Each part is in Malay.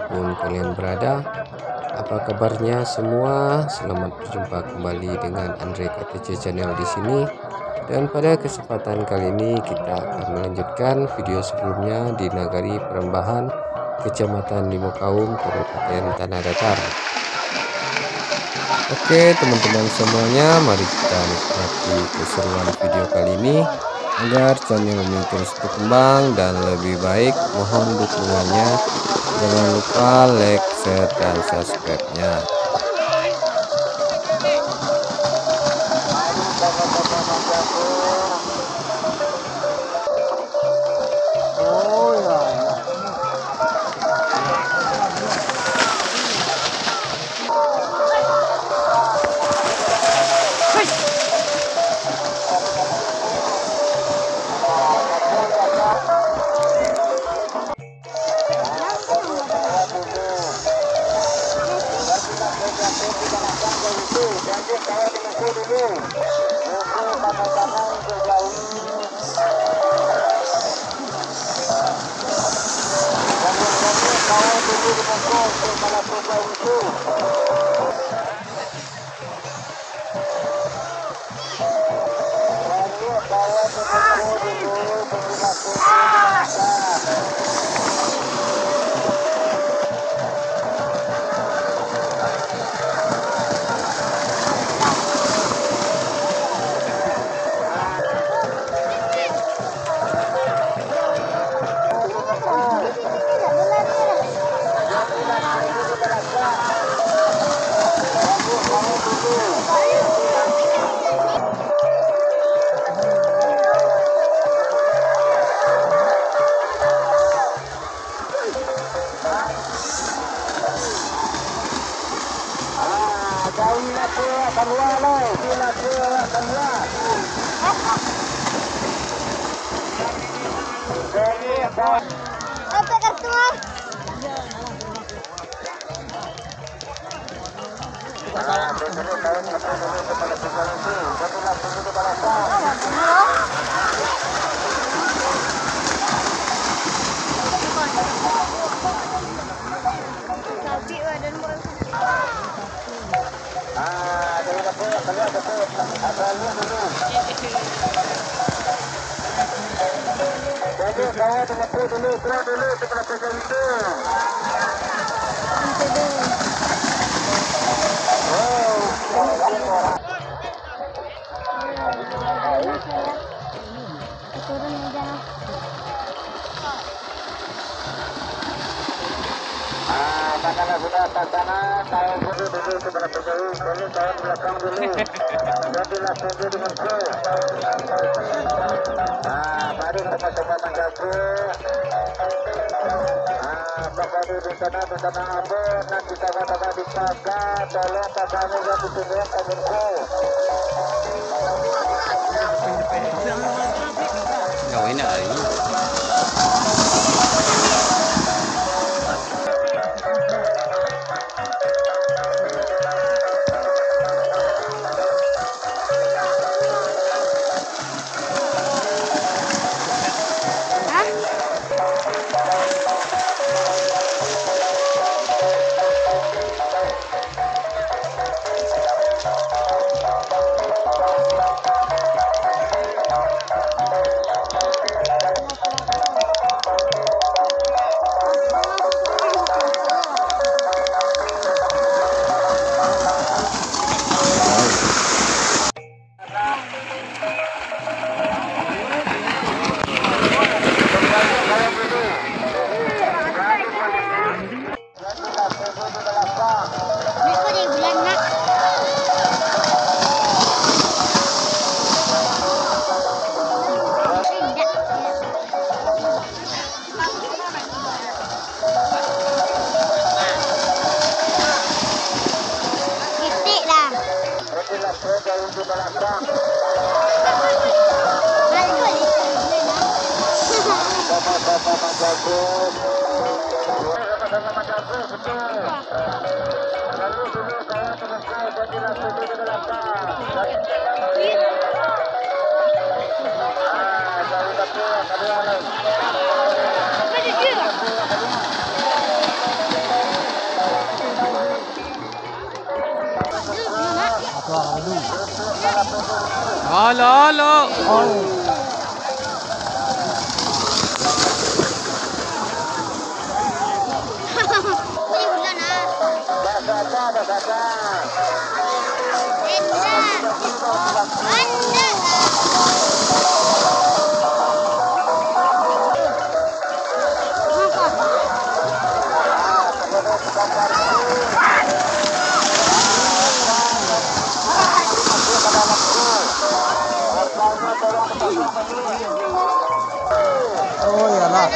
dimanapun kalian berada. Apa kabarnya semua? Selamat berjumpa kembali dengan Andre KTC Channel di sini. Dan pada kesempatan kali ini kita akan melanjutkan video sebelumnya di Nagari Perambahan, Kecamatan Limokaum, Kabupaten Tanah Datar. Oke teman-teman semuanya, mari kita nikmati keseruan video kali ini. Agar channel ini terus berkembang dan lebih baik, mohon dukungannya. Jangan lupa like, share, dan subscribe-nya. Karena sudah sana, saya dulu kepada PKI, ini saya belakang dulu, jadilah tunjuk dengan flow. Mari sama-sama menjaga. Bakal di sana apa, nanti sama-sama dijaga, tolong kakaknya yang ditunjuk kominfo. Kau ini hari ini. Halo, halo. Oh ya lah.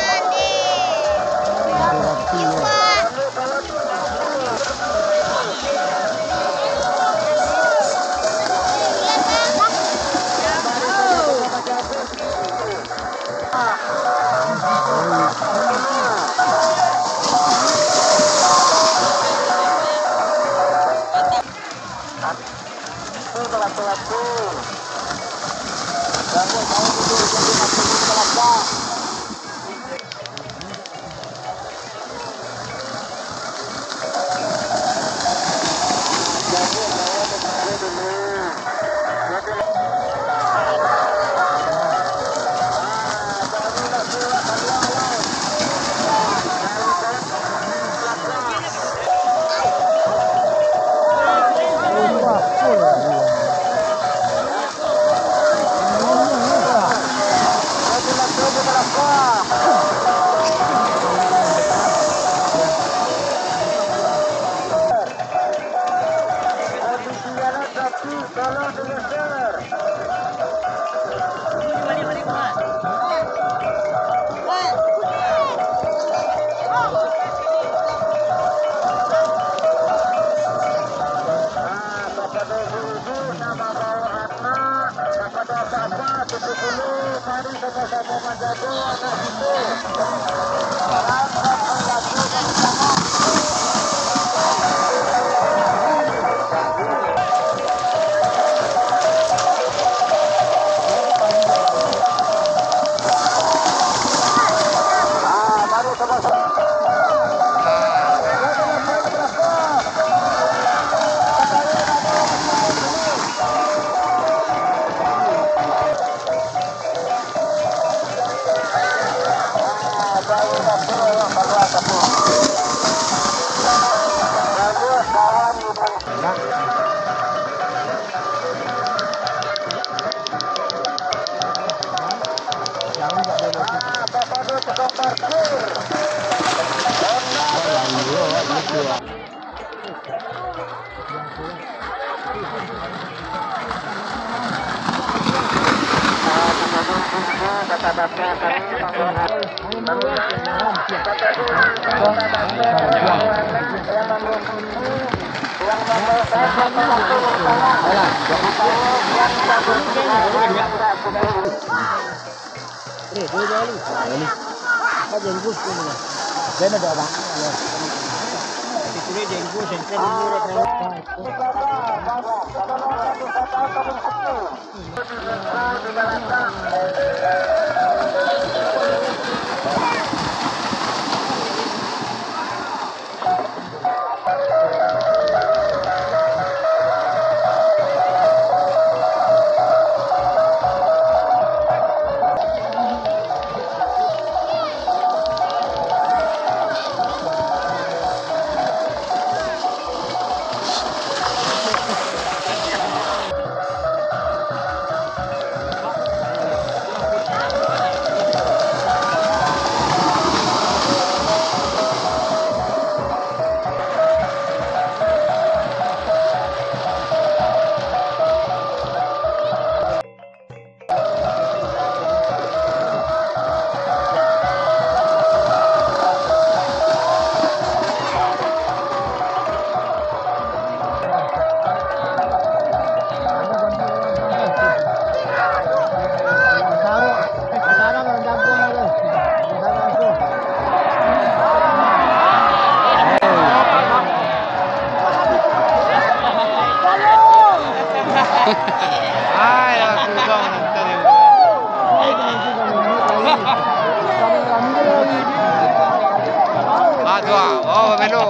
Oh, menu.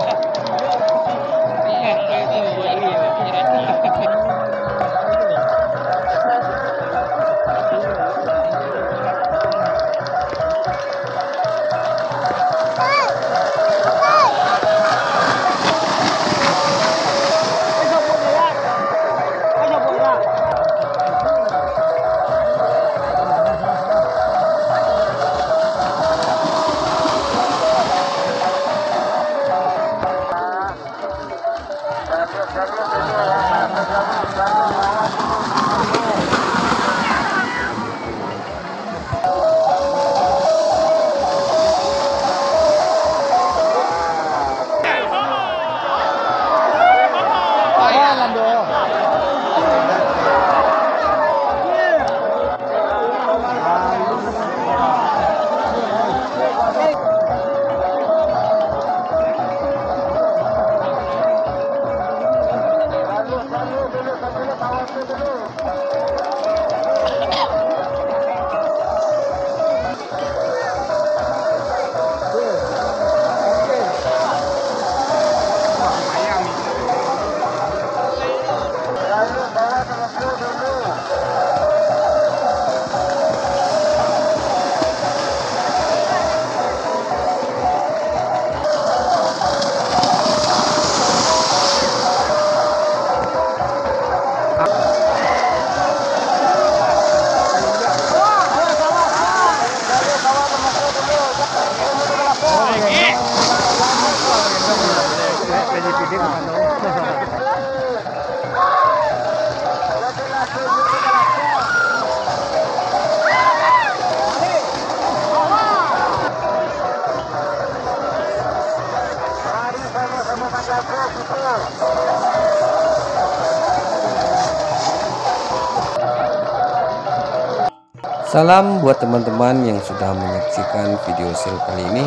Salam buat teman-teman yang sudah menyaksikan video sale kali ini.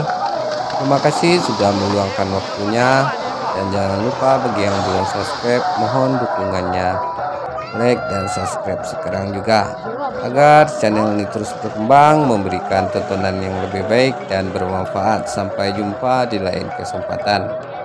Terima kasih sudah meluangkan waktunya, dan jangan lupa bagi yang belum subscribe, mohon dukungannya, like dan subscribe sekarang juga, agar channel ini terus berkembang, memberikan tontonan yang lebih baik dan bermanfaat. Sampai jumpa di lain kesempatan.